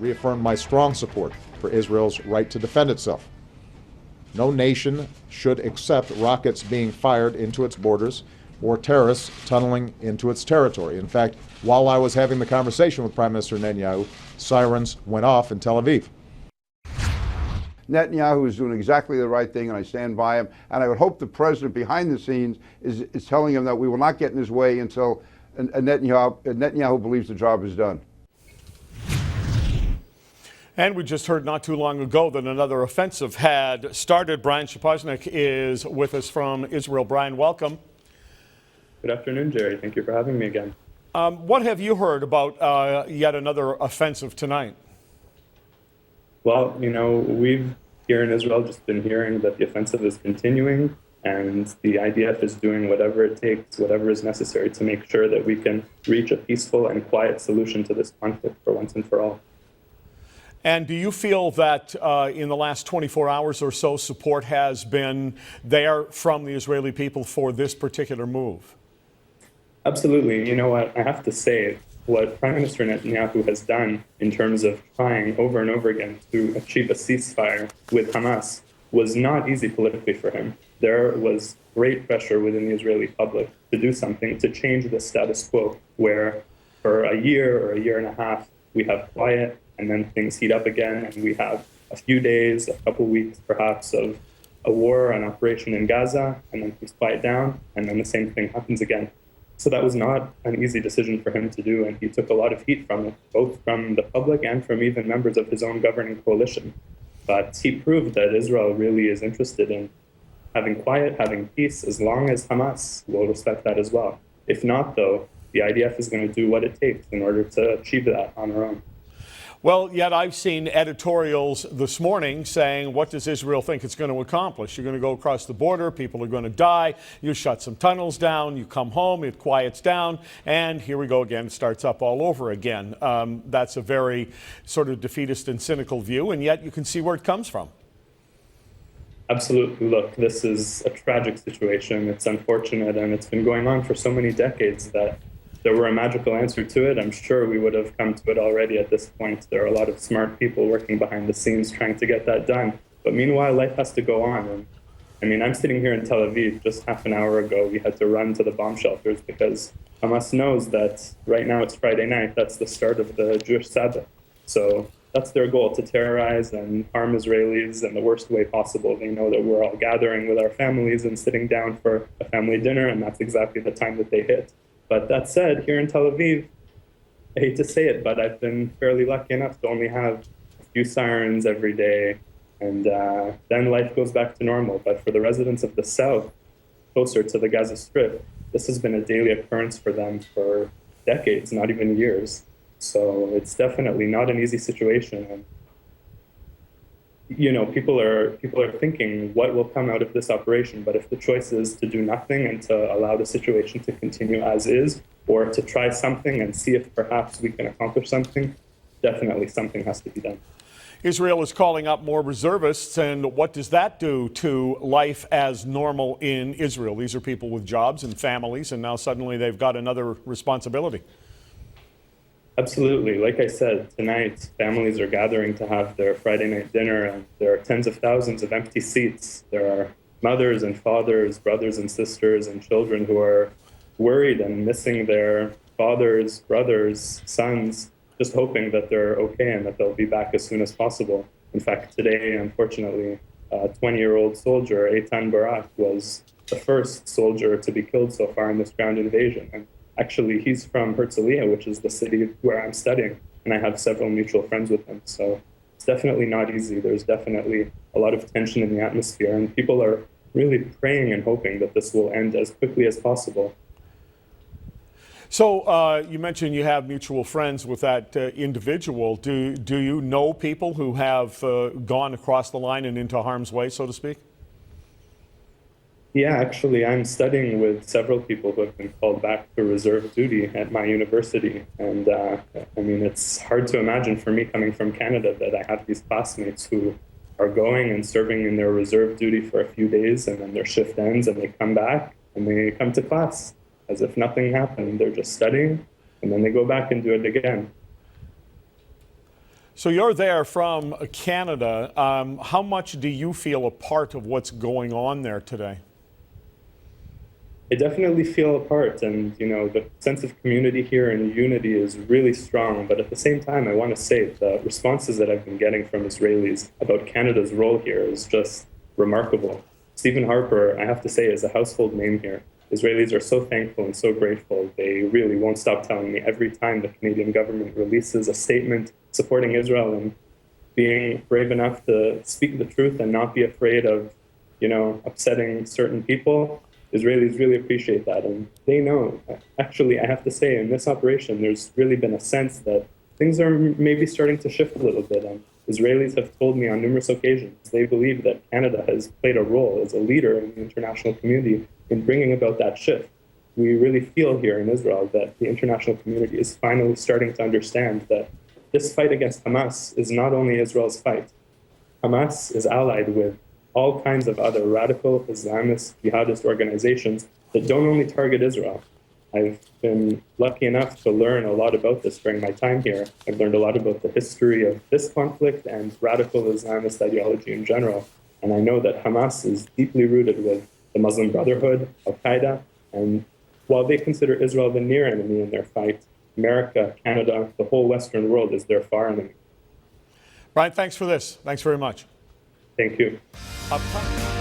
reaffirmed my strong support for Israel's right to defend itself. No nation should accept rockets being fired into its borders or terrorists tunneling into its territory. In fact, while I was having the conversation with Prime Minister Netanyahu, sirens went off in Tel Aviv. Netanyahu is doing exactly the right thing, and I stand by him. And I would hope the president behind the scenes is telling him that we will not get in his way until Netanyahu believes the job is done. And we just heard not too long ago that another offensive had started. Brian Shaposhnik is with us from Israel. Brian, welcome. Good afternoon, Jerry. Thank you for having me again. What have you heard about yet another offensive tonight? Well, we've here in Israel just been hearing that the offensive is continuing, and the IDF is doing whatever it takes, whatever is necessary to make sure that we can reach a peaceful and quiet solution to this conflict for once and for all. And do you feel that in the last 24 hours or so, support has been there from the Israeli people for this particular move? Absolutely. You know what? I have to say, what Prime Minister Netanyahu has done in terms of trying over and over again to achieve a ceasefire with Hamas was not easy politically for him. There was great pressure within the Israeli public to do something to change the status quo, where for a year or a year and a half, we have quiet, and then things heat up again, and we have a few days, a couple weeks perhaps, of a war, an operation in Gaza, and then things quiet down, and then the same thing happens again. So that was not an easy decision for him to do, and he took a lot of heat from it, both from the public and from even members of his own governing coalition. But he proved that Israel really is interested in having quiet, having peace, as long as Hamas will respect that as well. If not, though, the IDF is going to do what it takes in order to achieve that on our own. Well, yet I've seen editorials this morning saying, what does Israel think it's going to accomplish? You're going to go across the border, people are going to die, you shut some tunnels down, you come home, it quiets down, and here we go again, it starts up all over again. That's a very sort of defeatist and cynical view, and yet you can see where it comes from. Absolutely. Look, this is a tragic situation. It's unfortunate, and it's been going on for so many decades that there were a magical answer to it. I'm sure we would have come to it already at this point. There are a lot of smart people working behind the scenes trying to get that done. But meanwhile, life has to go on. And I'm sitting here in Tel Aviv. Just half an hour ago, we had to run to the bomb shelters because Hamas knows that right now it's Friday night. That's the start of the Jewish Sabbath. So that's their goal, to terrorize and harm Israelis in the worst way possible. They know that we're all gathering with our families and sitting down for a family dinner, and that's exactly the time that they hit. But that said, here in Tel Aviv, I hate to say it, but I've been fairly lucky enough to only have a few sirens every day, and then life goes back to normal. But for the residents of the south, closer to the Gaza Strip, this has been a daily occurrence for them for decades, not even years. So it's definitely not an easy situation. And people are thinking, what will come out of this operation? But if the choice is to do nothing and to allow the situation to continue as is, or to try something and see if perhaps we can accomplish something, definitely something has to be done. Israel is calling up more reservists, and what does that do to life as normal in Israel? These are people with jobs and families, and now suddenly they've got another responsibility. Absolutely. Like I said, tonight families are gathering to have their Friday night dinner, and there are tens of thousands of empty seats. There are mothers and fathers, brothers and sisters, and children who are worried and missing their fathers, brothers, sons, just hoping that they're okay and that they'll be back as soon as possible. In fact, today, unfortunately, a 20-year-old soldier, Eitan Barak, was the first soldier to be killed so far in this ground invasion. And actually, he's from Herzliya, which is the city where I'm studying, and I have several mutual friends with him. So it's definitely not easy. There's definitely a lot of tension in the atmosphere, and people are really praying and hoping that this will end as quickly as possible. So you mentioned you have mutual friends with that individual. Do you know people who have gone across the line and into harm's way, so to speak? Yeah, actually, I'm studying with several people who have been called back to reserve duty at my university. And it's hard to imagine for me coming from Canada that I have these classmates who are going and serving in their reserve duty for a few days, and then their shift ends and they come back and they come to class as if nothing happened. They're just studying, and then they go back and do it again. So you're there from Canada. How much do you feel a part of what's going on there today? I definitely feel a part, and the sense of community here and unity is really strong. But at the same time, I want to say the responses that I've been getting from Israelis about Canada's role here is just remarkable. Stephen Harper, I have to say, is a household name here. Israelis are so thankful and so grateful. They really won't stop telling me every time the Canadian government releases a statement supporting Israel and being brave enough to speak the truth and not be afraid of, upsetting certain people. Israelis really appreciate that, and they know. Actually, I have to say, in this operation, there's really been a sense that things are maybe starting to shift a little bit. And Israelis have told me on numerous occasions they believe that Canada has played a role as a leader in the international community in bringing about that shift. We really feel here in Israel that the international community is finally starting to understand that this fight against Hamas is not only Israel's fight. Hamas is allied with all kinds of other radical Islamist jihadist organizations that don't only target Israel. I've been lucky enough to learn a lot about this during my time here. I've learned a lot about the history of this conflict and radical Islamist ideology in general. And I know that Hamas is deeply rooted with the Muslim Brotherhood, Al-Qaeda, and while they consider Israel the near enemy in their fight, America, Canada, the whole Western world is their far enemy. Brian, thanks for this. Thanks very much. Thank you. Up top.